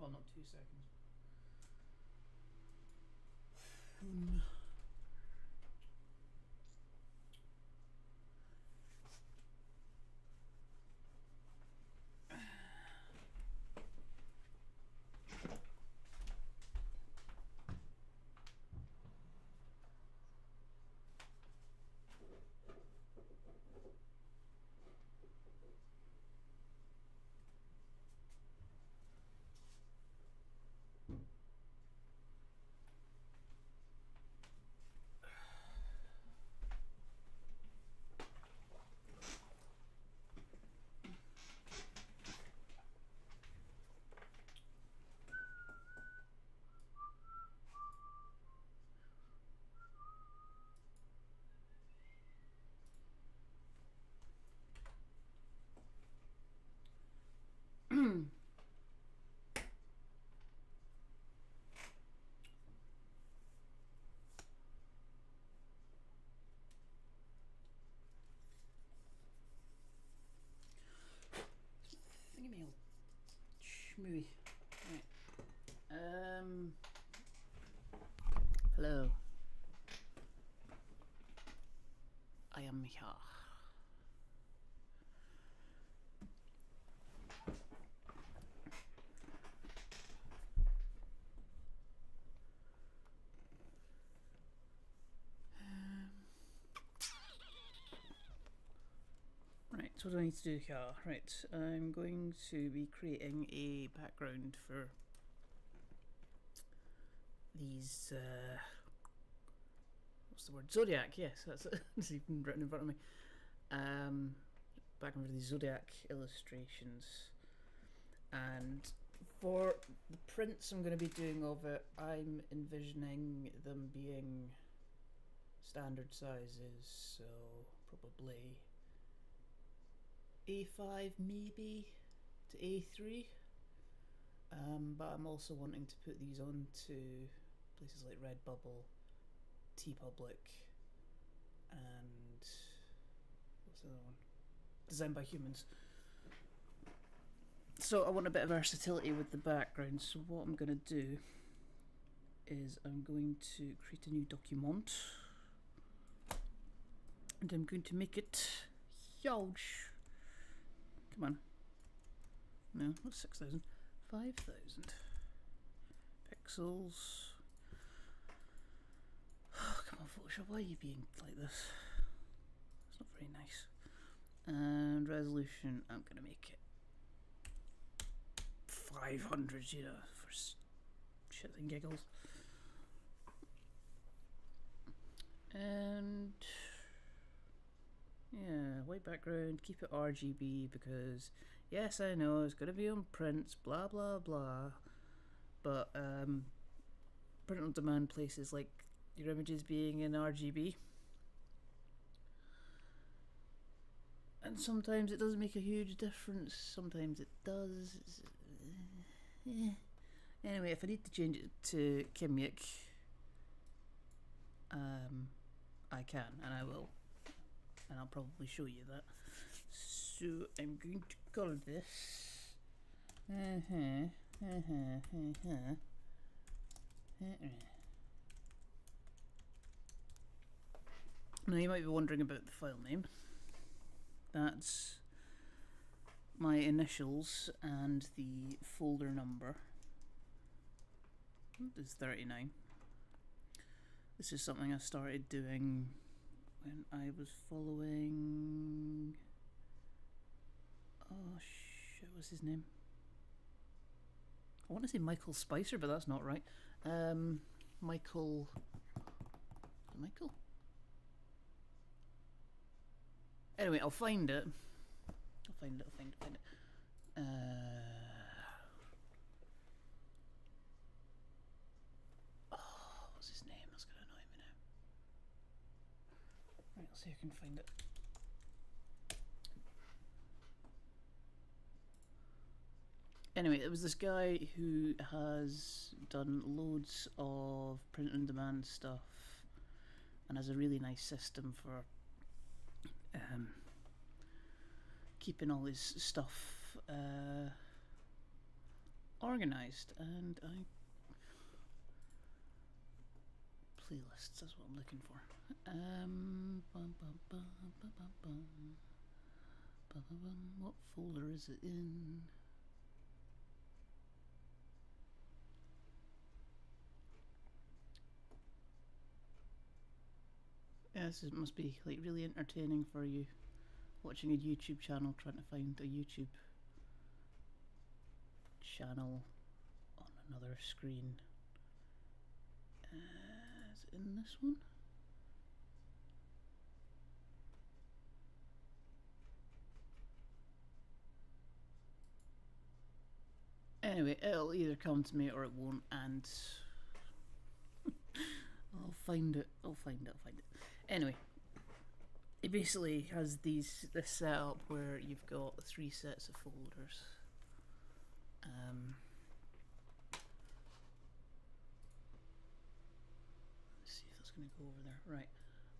Well, not 2 seconds. Give me a schmooey. Right. Hello. I am here. Right, so what do I need to do here? Right, I'm going to be creating a background for these, what's the word? Zodiac, yes, that's it. It's even written in front of me. Background for these Zodiac illustrations. And for the prints I'm going to be doing of it, I'm envisioning them being standard sizes, so probably A5 maybe to A3, but I'm also wanting to put these onto places like Redbubble, TeePublic, and what's the other one? Designed by Humans. So I want a bit of versatility with the background, so what I'm going to do is I'm going to create a new document and I'm going to make it huge. Come on. No, what's 6,000? 5,000 pixels. Oh, come on, Photoshop, why are you being like this? It's not very nice. And resolution, I'm going to make it 500, you know, for shit and giggles. And yeah, white background, keep it RGB because yes, I know it's going to be on prints, blah blah blah, but print on demand places like your images being in RGB, and sometimes it doesn't make a huge difference, sometimes it does. Anyway, if I need to change it to Kimyik, I can, and I will, and I'll probably show you that. So I'm going to call this now you might be wondering about the file name. That's my initials and the folder number is 39. This is something I started doing when I was following, oh shit, what's his name? I want to say Michael Spicer, but that's not right. Michael. Anyway, I'll find it. I'll find it. Oh, what's his name? That's gonna annoy me now. Right, I'll see if I can find it. Anyway, it was this guy who has done loads of print on demand stuff and has a really nice system for keeping all his stuff organised, and playlists, that's what I'm looking for. What folder is it in? Yeah, must be like really entertaining for you, watching a YouTube channel, trying to find a YouTube channel on another screen. Is it in this one? Anyway, it'll either come to me or it won't, and I'll find it. Anyway, it basically has this setup where you've got 3 sets of folders. Let's see if that's going to go over there. Right,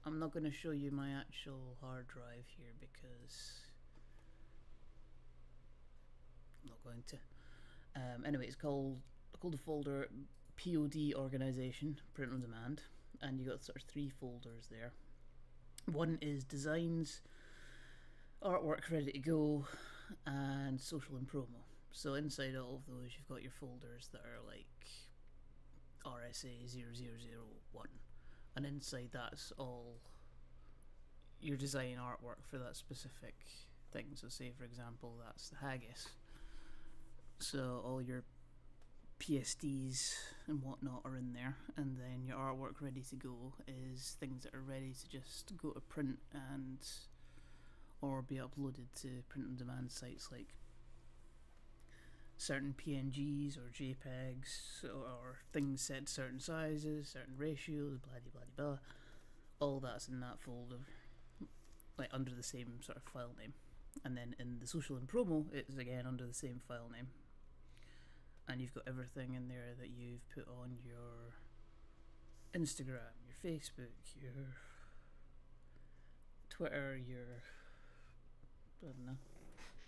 I'm not going to show you my actual hard drive here because I'm not going to. Anyway, it's called the folder POD Organization, Print on Demand, and you got sort of 3 folders there. One is designs, artwork ready to go, and social and promo. So inside all of those, you've got your folders that are like RSA 0001, and inside that's all your design artwork for that specific thing. So say for example that's the haggis, so all your PSDs and whatnot are in there, and then your artwork ready to go is things that are ready to just go to print and or be uploaded to print on demand sites like certain PNGs or JPEGs or things set to certain sizes, certain ratios, blah blah blah blah. All that's in that folder, like under the same sort of file name. And then in the social and promo, it's again under the same file name. And you've got everything in there that you've put on your Instagram, your Facebook, your Twitter, your, I don't know,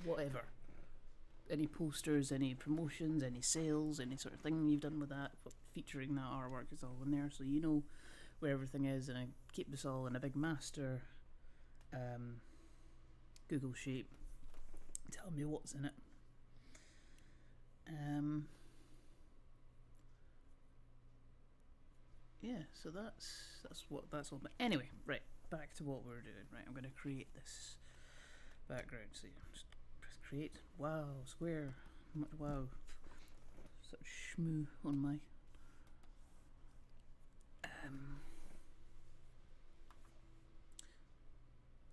whatever. Any posters, any promotions, any sales, any sort of thing you've done with that, featuring that artwork is all in there, so you know where everything is. And I keep this all in a big master Google sheet. Tell me what's in it. Yeah, so that's what that's all about. Anyway, right, back to what we're doing. Right, I'm going to create this background. So just press create. Wow, square. Wow, such shmoo on my.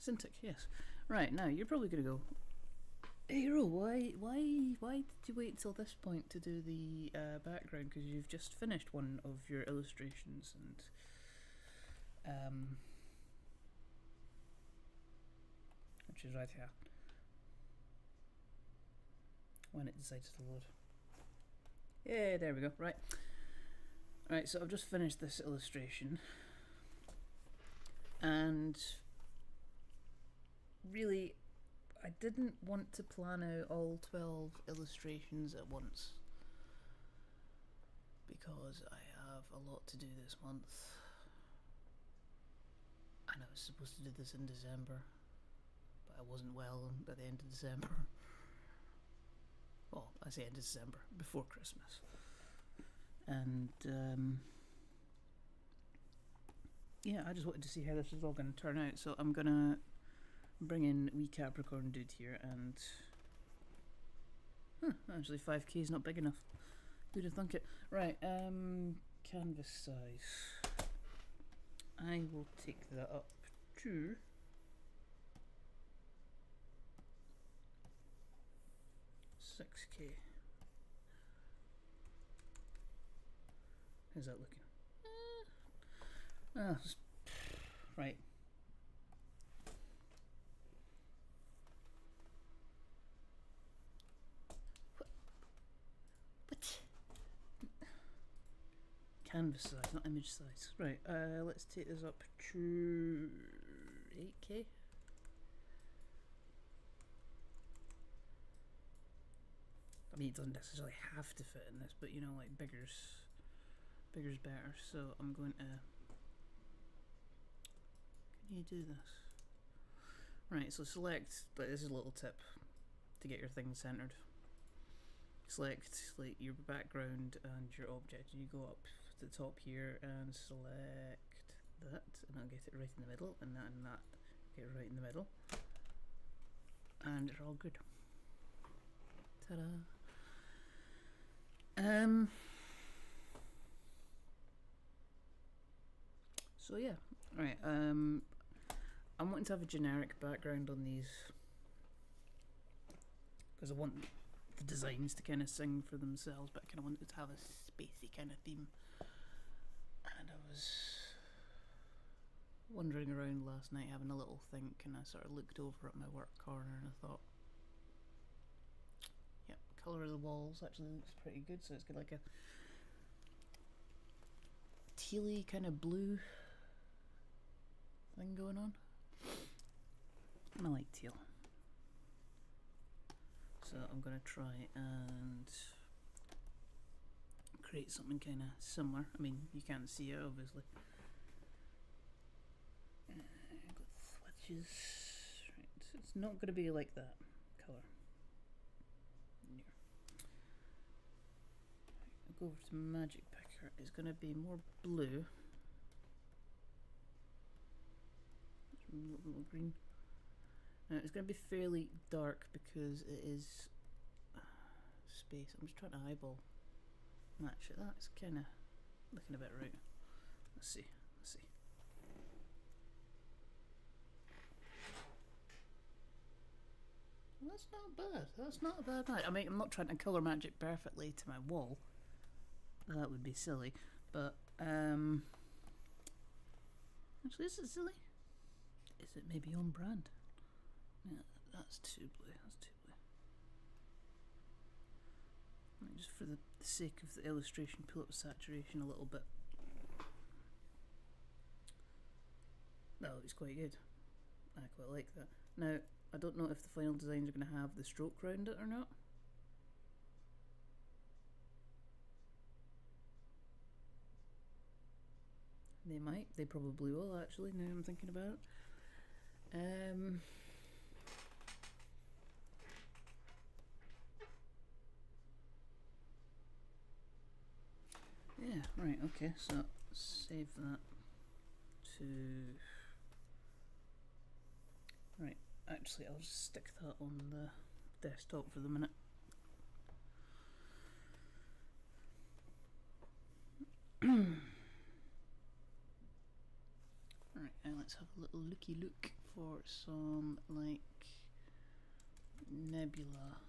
Cintiq, yes. Right, now you're probably going to go, hey Ro, why did you wait till this point to do the background? Because you've just finished one of your illustrations, and which is right here when it decides to load. Yeah, there we go. Right, so I've just finished this illustration, and really I didn't want to plan out all 12 illustrations at once because I have a lot to do this month, and I was supposed to do this in December, but I wasn't well at the end of December. Well, I say end of December, before Christmas. And yeah, I just wanted to see how this is all going to turn out, so I'm going to bring in wee Capricorn dude here, and actually 5k is not big enough. Who'd have thunk it? Right, canvas size. I will take that up to 6k. How's that looking? Right. What? Canvas size, not image size. Right, let's take this up to 8k. I mean, it doesn't necessarily have to fit in this, but you know, like bigger's better. So I'm going to. Can you do this? Right. So select. Like, this is a little tip to get your thing centered. Select like your background and your object, and you go up to the top here and select that, and I'll get it right in the middle, and that get it right in the middle, and it's all good. Ta-da! So yeah, right. I'm wanting to have a generic background on these because I want the designs to kind of sing for themselves, but I kind of wanted to have a spacey kind of theme. And I was wandering around last night having a little think, and I sort of looked over at my work corner and I thought, yep, colour of the walls actually looks pretty good. So it's got like a tealy kind of blue thing going on. I like teal. So I'm going to try and create something kind of similar. I mean, you can't see it obviously. Got swatches. Right, so it's not going to be like that colour. I'll go over to Magic Picker. It's going to be more blue. More green. Now it's going to be fairly dark because it is space. I'm just trying to eyeball match it. That's kind of looking a bit right. Let's see. Well, that's not bad. That's not a bad match. I mean, I'm not trying to colour magic perfectly to my wall. That would be silly. But actually, is it silly? Is it maybe on brand? Yeah, that's too blue. Just for the sake of the illustration, pull up saturation a little bit. That looks quite good. I quite like that. Now, I don't know if the final designs are going to have the stroke around it or not. They might. They probably will, actually, now I'm thinking about it. Yeah, right, okay, so save that to... Right, actually I'll just stick that on the desktop for the minute. Right, now let's have a little looky look for some, like, nebula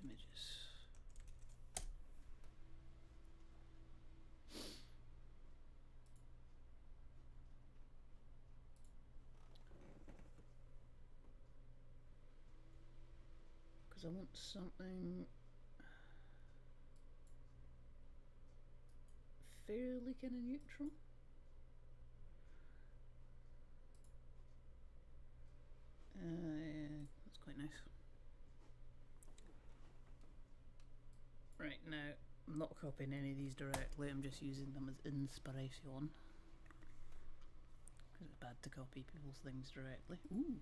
images. Because I want something fairly kind of neutral. Yeah, that's quite nice. Right, now I'm not copying any of these directly, I'm just using them as inspiration. Because it's bad to copy people's things directly. Ooh!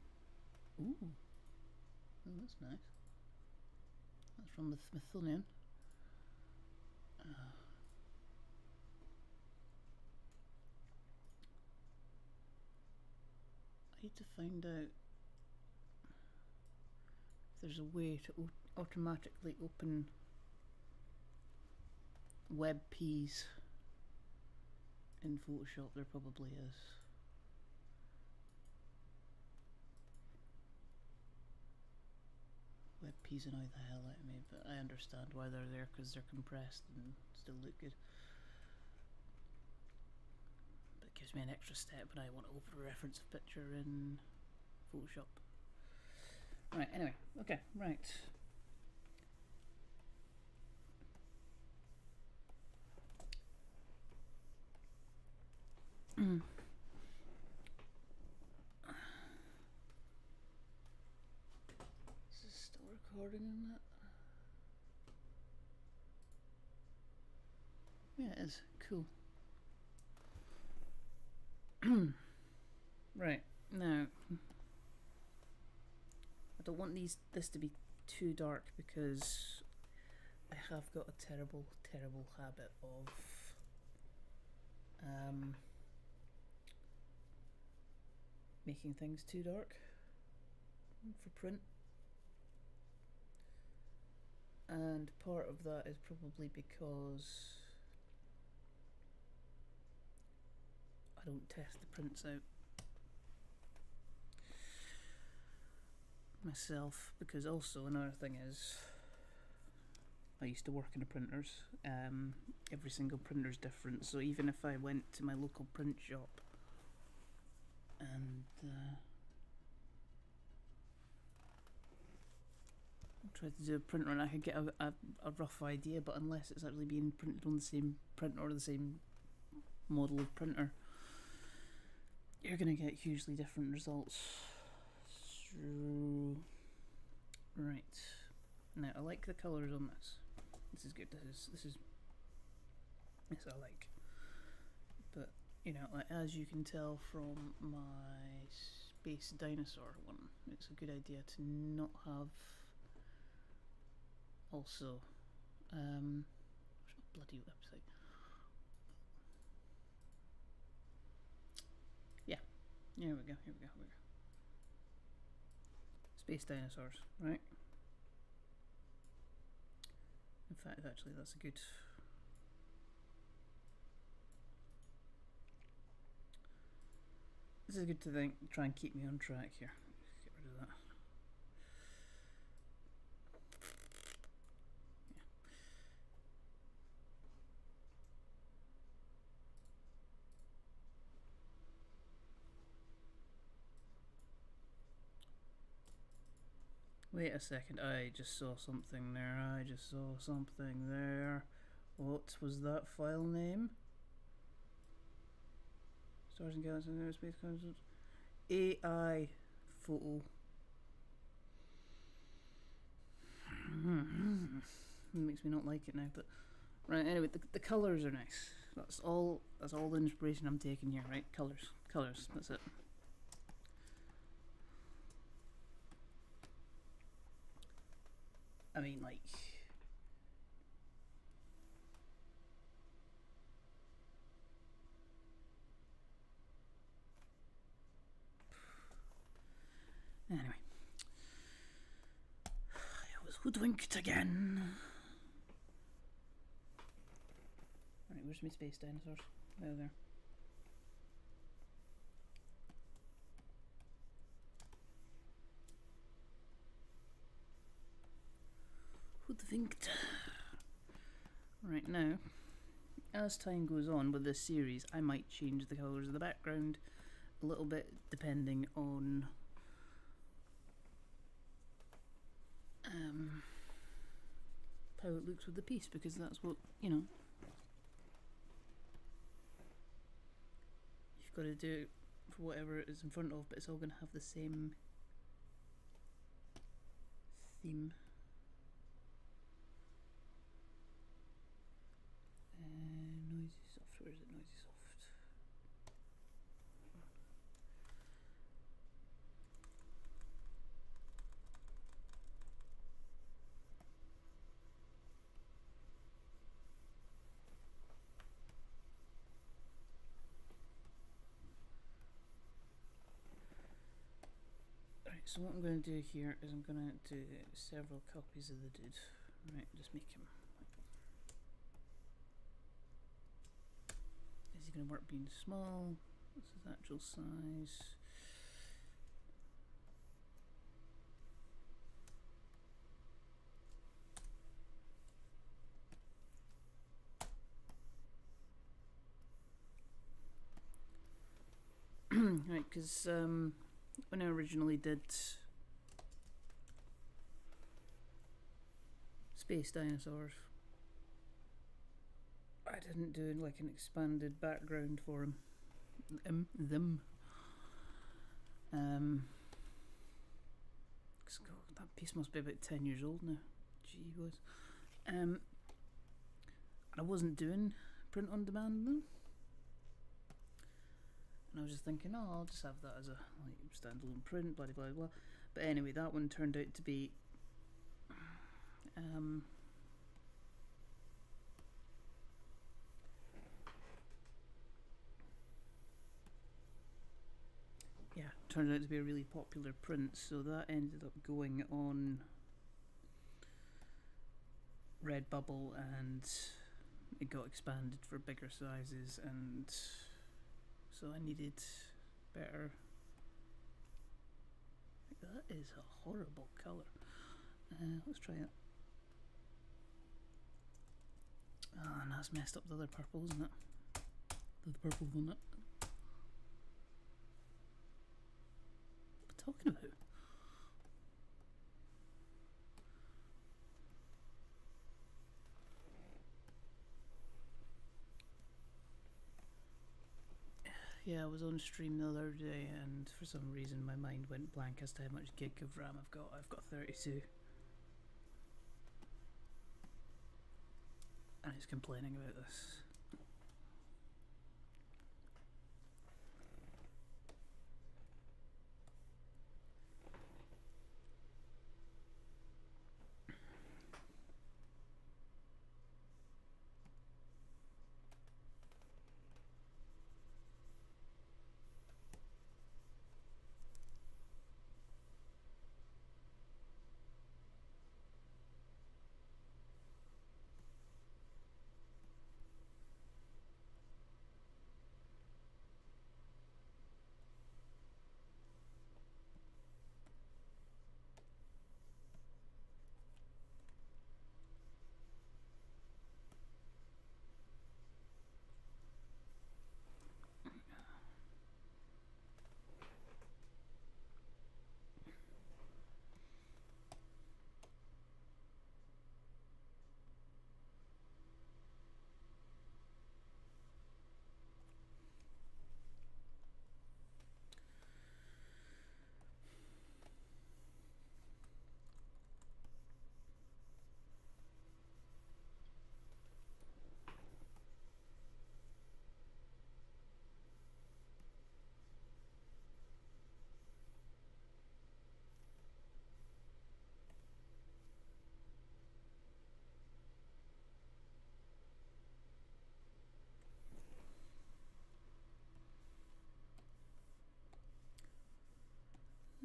Oh, that's nice. That's from the Smithsonian. I need to find out if there's a way to automatically open WebPs in Photoshop. There probably is. WebPs annoy the hell out of me, but I understand why they're there, because they're compressed and still look good. But it gives me an extra step when I want to open a reference picture in Photoshop. Right, anyway, okay, right. recording on that? Yeah, it is. Cool. Right, now I don't want this to be too dark because I have got a terrible habit of making things too dark for print, and part of that is probably because I don't test the prints out myself, because also another thing is I used to work in the printers. Every single printer's different, so even if I went to my local print shop and tried to do a printer and I could get a rough idea, but unless it's actually being printed on the same printer or the same model of printer, you're going to get hugely different results. So, right, now I like the colours on this. This is good. This I like. But you know, like, as you can tell from my space dinosaur one, it's a good idea to not have also bloody website. Yeah, here we go. Space dinosaurs, right? In fact, actually, that's a good. This is good to think. Try and keep me on track here. Get rid of that. Wait a second, I just saw something there. What was that file name? Stars and galaxies and space concepts. AI photo. It makes me not like it now, but right, anyway, the colours are nice. That's all the inspiration I'm taking here, right? Colours, that's it. I mean, like, anyway, I was hoodwinked again. Right, where's my space dinosaurs? There. Hoodwinked. Right, now, as time goes on with this series, I might change the colours of the background a little bit depending on how it looks with the piece, because that's what, you know, you've got to do for whatever it is in front of, but it's all going to have the same theme. Noisy soft, where is it? Noisy soft. Right, so what I'm going to do here is I'm going to do several copies of the dude. Right, just make him. Is he going to work being small? This is actual size. Right, because when I originally did Space Dinosaurs, I didn't do like an expanded background for him. Them. that piece must be about 10 years old now. Gee whiz. And I wasn't doing print on demand then. And I was just thinking, oh, I'll just have that as a like standalone print, blah blah blah. But anyway, that one turned out to be turned out to be a really popular print, so that ended up going on Redbubble, and it got expanded for bigger sizes, and so I needed better. That is a horrible colour. Let's try it. Oh, and that's messed up the other purple, isn't it? The purple one. What am I talking about? Yeah, I was on stream the other day, and for some reason my mind went blank as to how much gig of RAM I've got. I've got 32. And it's complaining about this.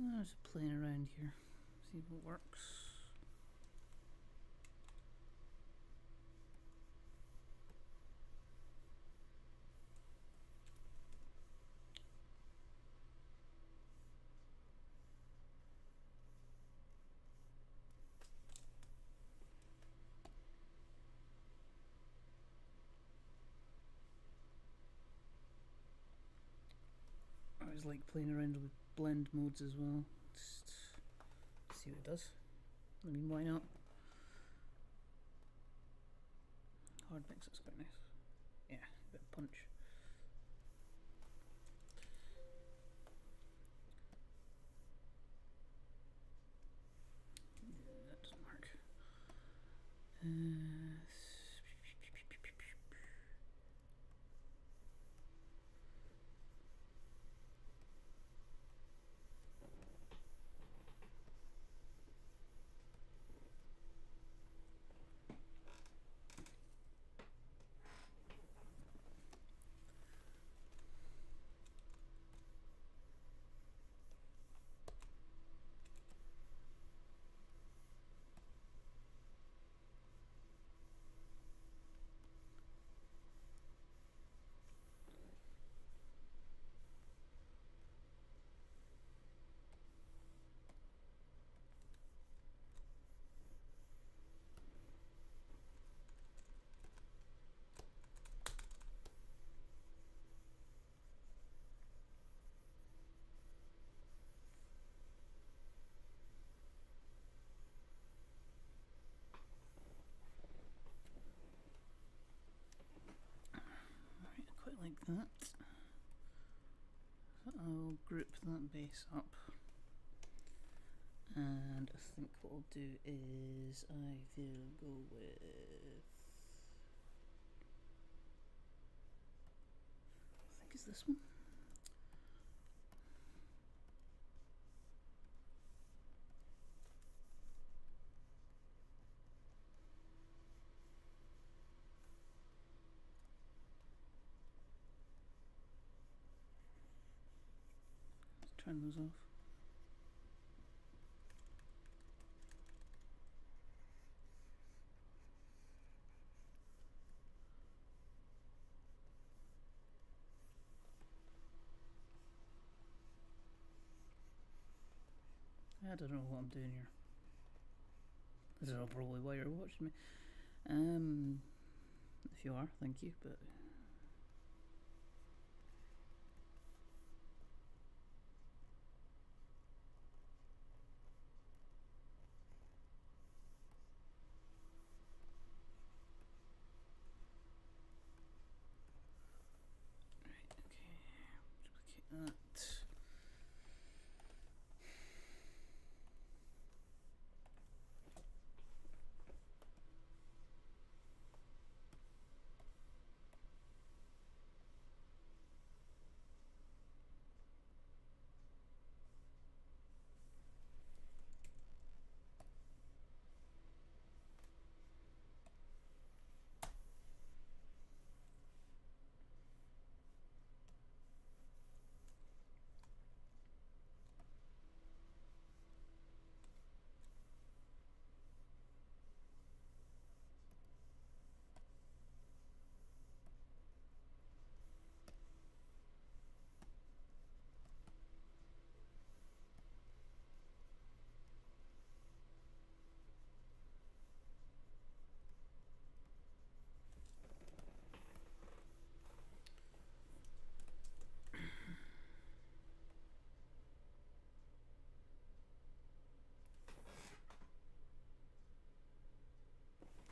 I was playing around here, see what works. I always like playing around with blend modes as well. Just see what it does. I mean, why not? Hard mix is quite nice. Yeah, a bit of punch. That doesn't work. Like that. So I'll group that base up, And I think what I'll do is I will go with, I think it's this one. Let's turn those off. I don't know what I'm doing here. I don't know probably why you're watching me. If you are, thank you, but right, okay, duplicate that.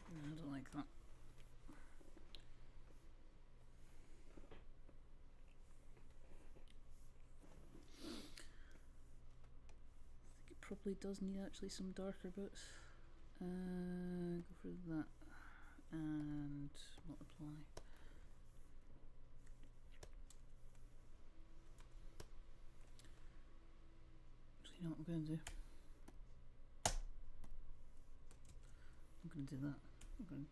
I don't like that. I think it probably does need actually some darker bits. Go for that and multiply. So you know what I'm going to do? I'm going to do that. I'm going to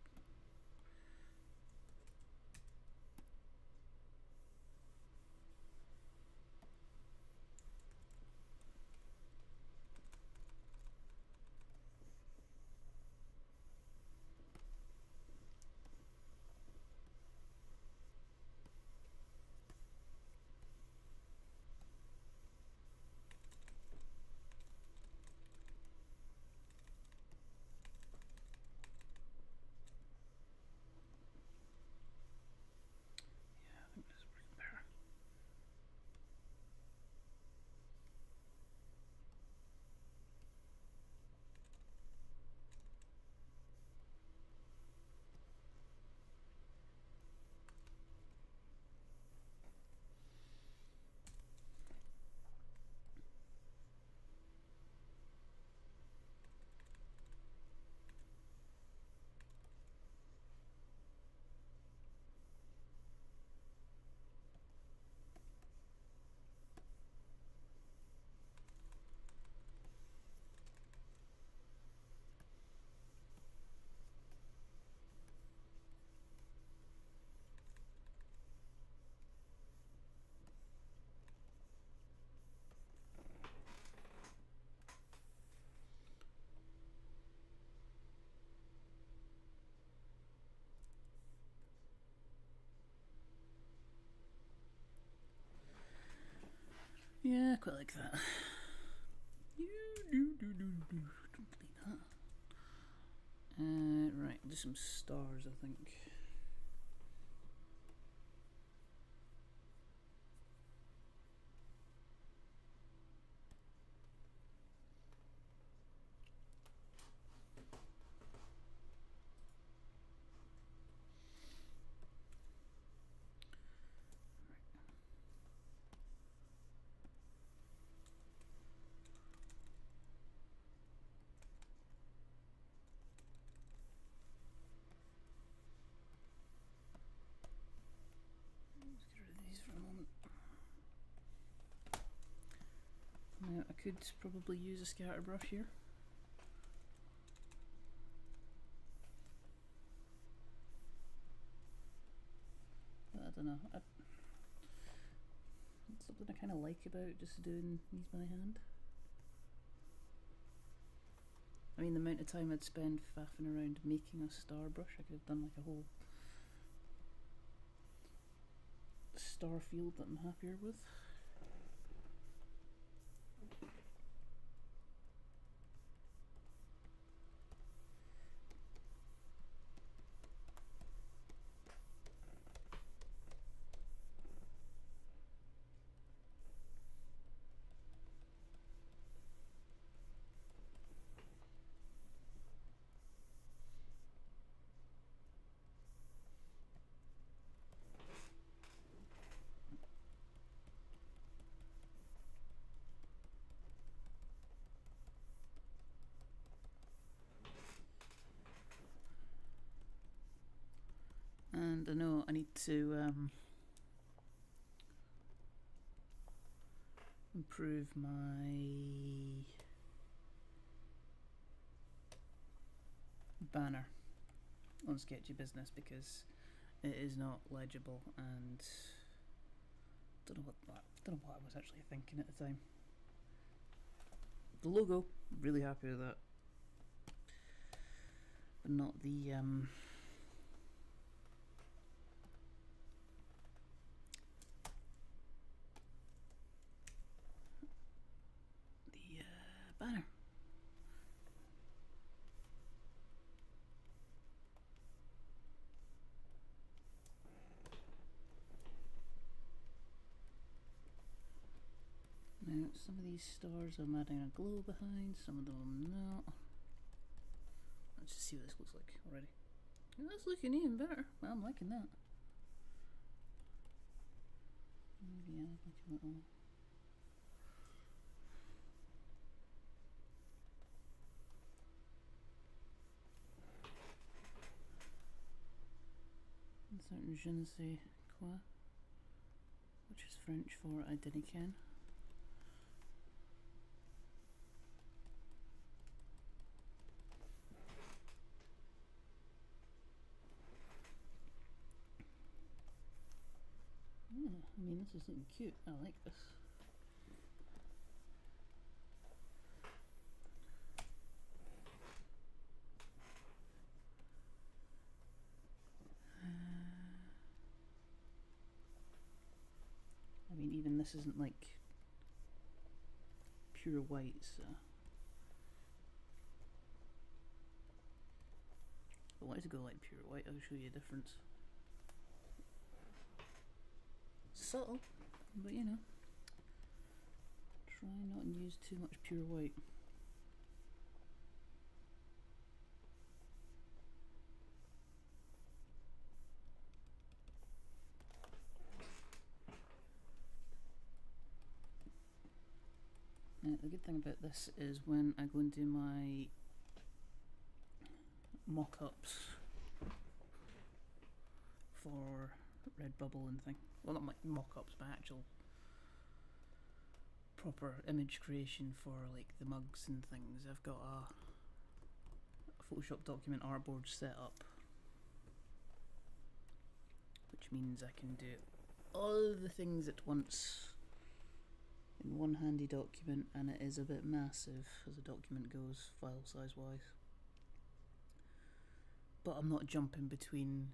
yeah, I quite like that. Don't delete that. Right, do some stars, I think. could probably use a scatter brush here. But I don't know. It's something I kind of like about just doing these by hand. I mean, the amount of time I'd spend faffing around making a star brush, I could have done like a whole star field that I'm happier with. And I know I need to improve my banner on Sketchy Business because it is not legible, and don't know what I was actually thinking at the time. The logo, really happy with that, but not the banner. Now, some of these stars I'm adding a glow behind, some of them I'm not. Let's just see what this looks like already. That's looking even better. Well, I'm liking that. Maybe add like a little. Insert je ne sais quoi, which is French for I didn't ken. I mean, this is looking cute. I like this. I mean, even this isn't like pure white, so if I wanted to go like pure white, I'll show you a difference. Subtle, but you know, try not to use too much pure white. Now, the good thing about this is when I go and do my mock-ups for Redbubble and thing, well, not my mock-ups, my actual proper image creation for like the mugs and things, I've got a Photoshop document artboard set up, which means I can do all the things at once in one handy document, and it is a bit massive as a document goes, file size wise. But I'm not jumping between,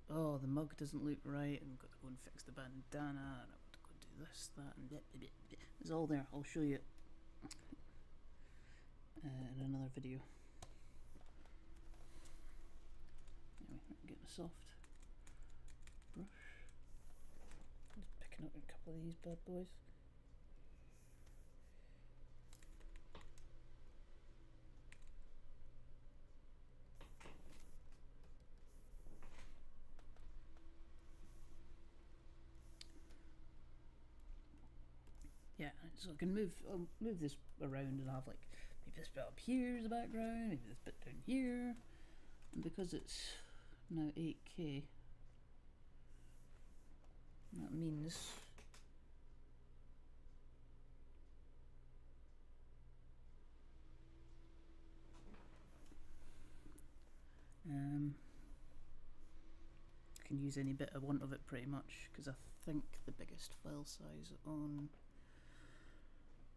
oh, the mug doesn't look right, and I've got to go and fix the bandana, and I've got to go and do this, that, and blah, blah, blah. It's all there. I'll show you in another video. Anyway, get a soft brush. Just picking up a couple of these bad boys. Yeah, so I can I'll move this around and have like, maybe this bit up here is the background, maybe this bit down here, and because it's now 8K, that means can use any bit I want of it pretty much, because I think the biggest file size on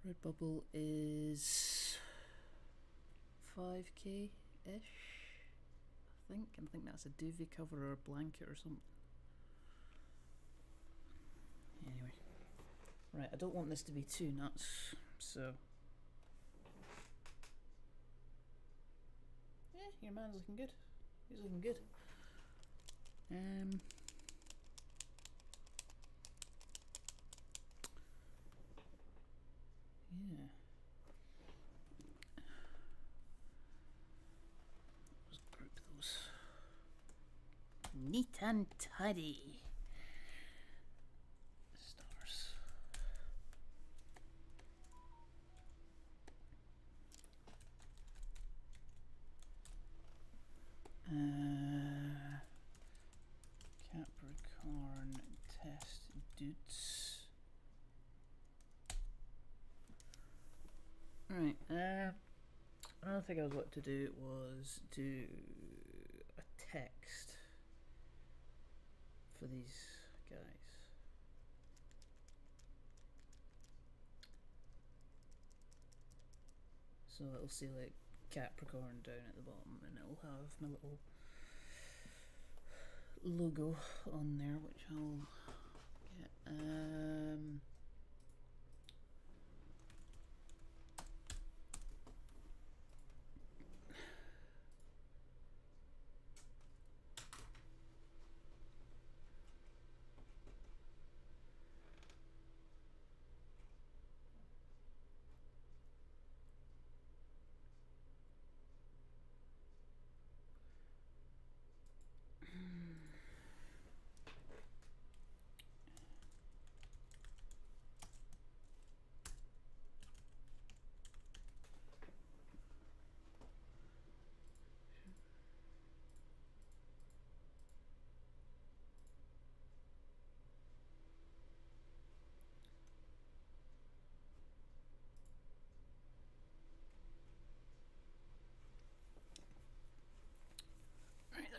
Redbubble is 5k ish, I think, and I think that's a duvet cover or a blanket or something. Anyway, right, I don't want this to be too nuts, so yeah, your man's looking good. He's looking good. Yeah. Let's group those. Neat and tidy. Stars. Capricorn test dudes. Right, another thing I was about to do was do a text for these guys. So it'll say like Capricorn down at the bottom, and it'll have my little logo on there, which I'll get.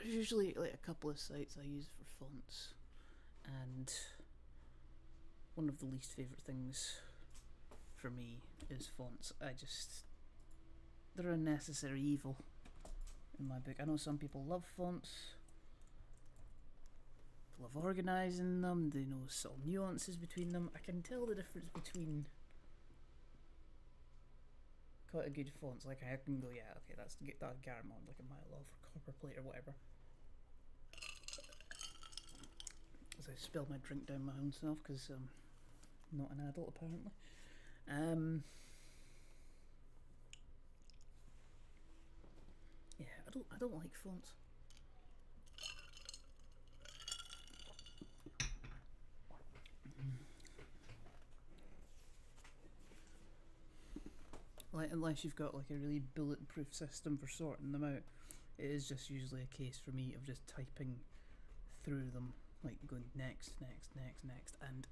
There's usually like a couple of sites I use for fonts, and one of the least favourite things for me is fonts. They're a necessary evil in my book. I know some people love fonts, they love organising them, they know subtle nuances between them. I can tell the difference between quite a good fonts, like I can go, yeah, okay, that's Garamond, like a mile off, or Copperplate or whatever. As I spill my drink down my own self, because I'm not an adult apparently. Yeah, I don't like fonts. Like, unless you've got like a really bulletproof system for sorting them out, it is just usually a case for me of just typing through them, like going next, and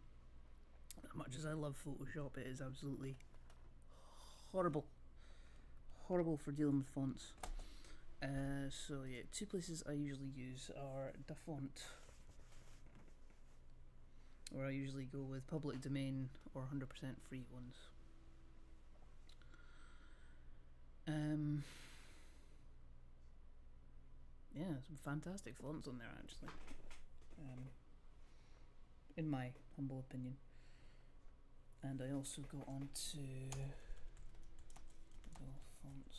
as much as I love Photoshop, it is absolutely horrible for dealing with fonts. So yeah, two places I usually use are DaFont, where I usually go with public domain or 100% free ones. Yeah, some fantastic fonts on there actually, in my humble opinion. And I also go on to Google Fonts.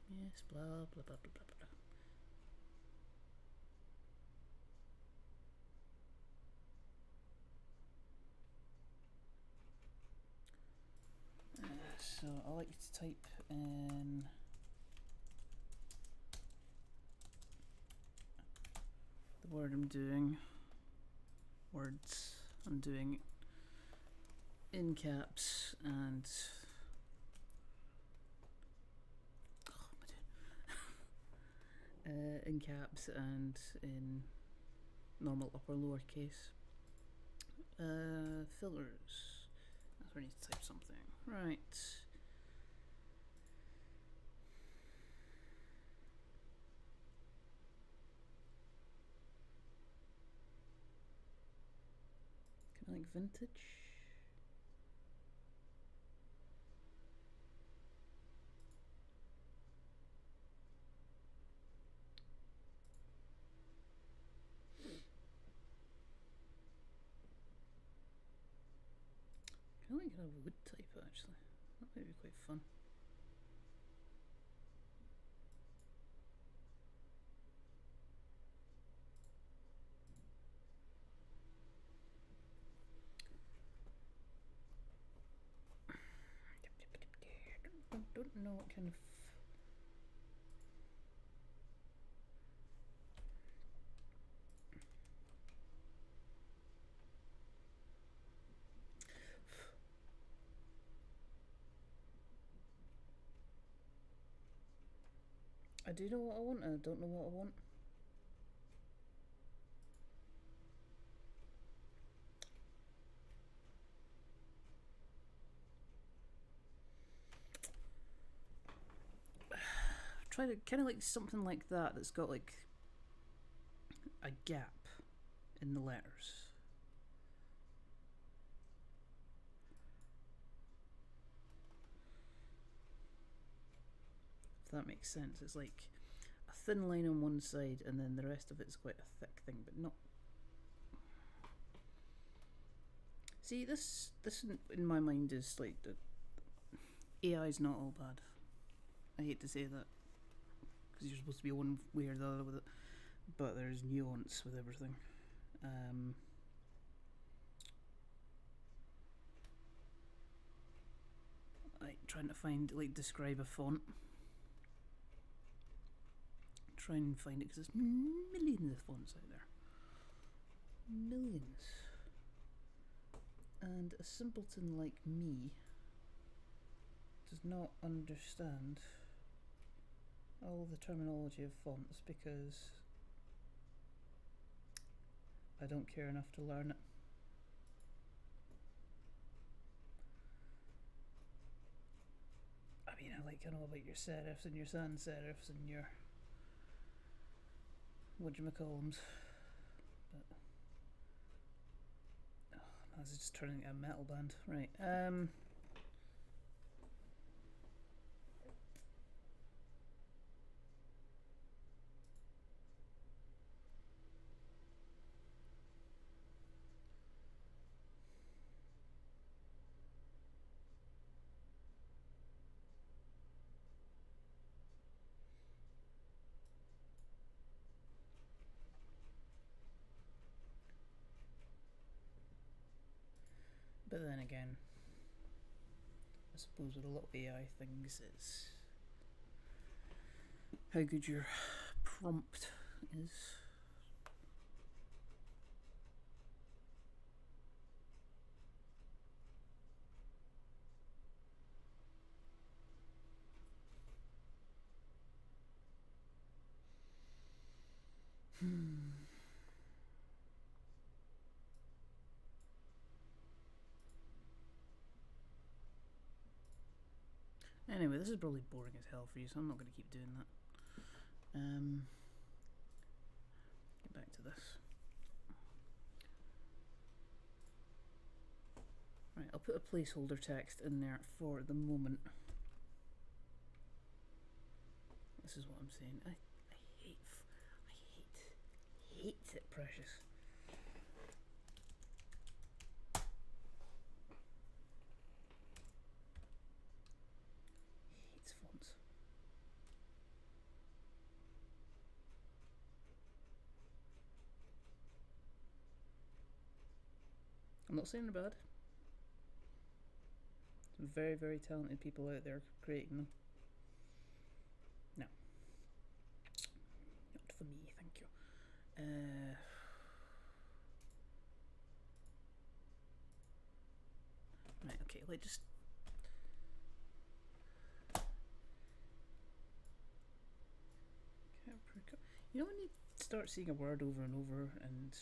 Yes, blah blah blah blah blah blah. So I like to type in the word I'm doing, words I'm doing in caps and in caps and in normal upper lowercase. Fillers. That's where I need to type something. Right. vintage. I like a wood type actually. That might be quite fun. Don't know what kind of. I do know what I want and I don't know what I want. Try to kind of like something like that that's got like a gap in the letters. If that makes sense. It's like a thin line on one side and then the rest of it's quite a thick thing, but not. See, this in my mind is like the AI is not all bad. I hate to say that because you're supposed to be one way or the other with it, but there's nuance with everything. Like trying to find, like, describe a font. Try and find it because there's millions of fonts out there. Millions. And a simpleton like me does not understand all the terminology of fonts because I don't care enough to learn it. I mean, I know about your serifs and your sans serifs and your whatchamacallums, but this is just turning into a metal band, right? But then again, I suppose with a lot of AI things, it's how good your prompt is. Anyway, this is probably boring as hell for you, so I'm not going to keep doing that. Get back to this. Right, I'll put a placeholder text in there for the moment. This is what I'm saying. I hate it, precious. Hates fonts. I'm not saying they're bad. Some very, very talented people out there creating them. No. Not for me, thank you. Right, okay, let's just... You know when you start seeing a word over and over and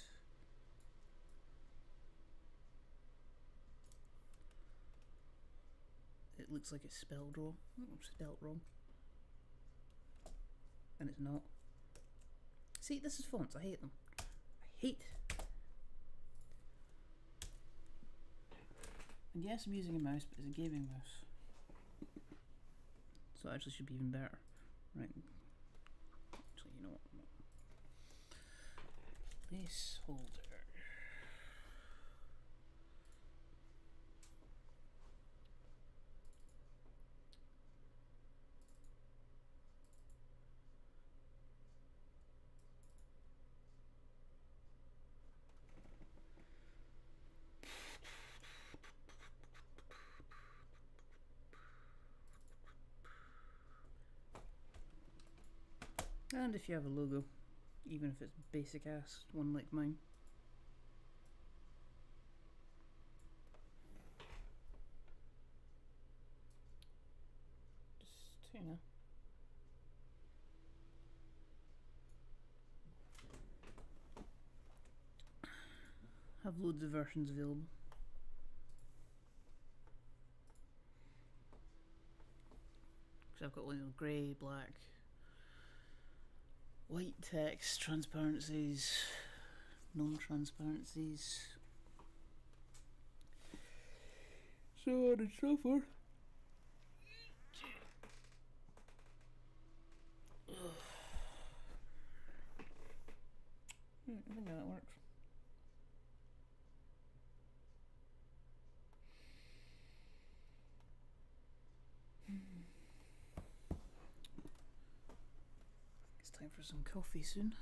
it looks like it's spelled wrong, and it's not. See, this is fonts. I hate them. I hate Yes, I'm using a mouse, but it's a gaming mouse. So it actually should be even better. Right. Actually, you know what? Placeholder. And if you have a logo, even if it's basic ass one like mine. Just, you know. Have loads of versions available. Because I've got grey, black, white text, transparencies, non-transparencies, so on and so forth. I think that works. It's time for some coffee soon.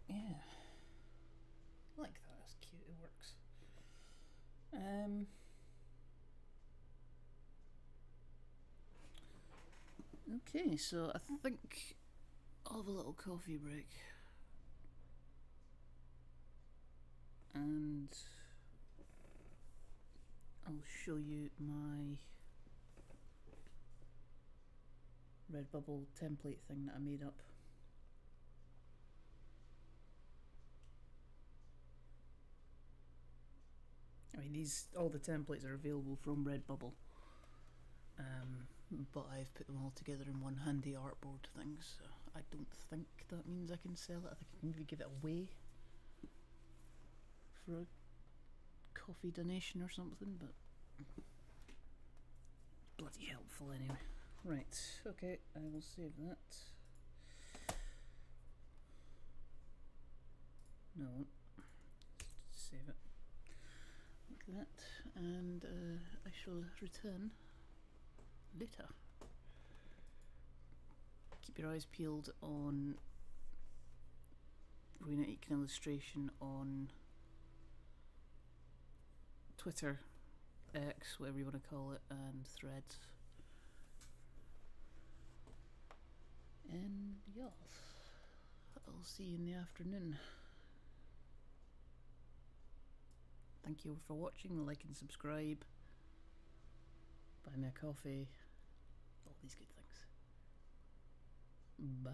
Yeah, I like that. That's cute. It works. Okay, so I think I'll have a little coffee break, and I'll show you my Redbubble template thing that I made up. I mean, all the templates are available from Redbubble, but I've put them all together in one handy artboard thing, so I don't think that means I can sell it. I think I can maybe give it away for a coffee donation or something, but bloody helpful anyway. Right, okay, I will save that. No, save it like that, and I shall return later. Keep your eyes peeled on Rowena Aitken Illustration on Twitter, X, whatever you want to call it, and Threads. And yes, I'll see you in the afternoon. Thank you for watching. Like and subscribe. Buy me a coffee. All these good things. Bye.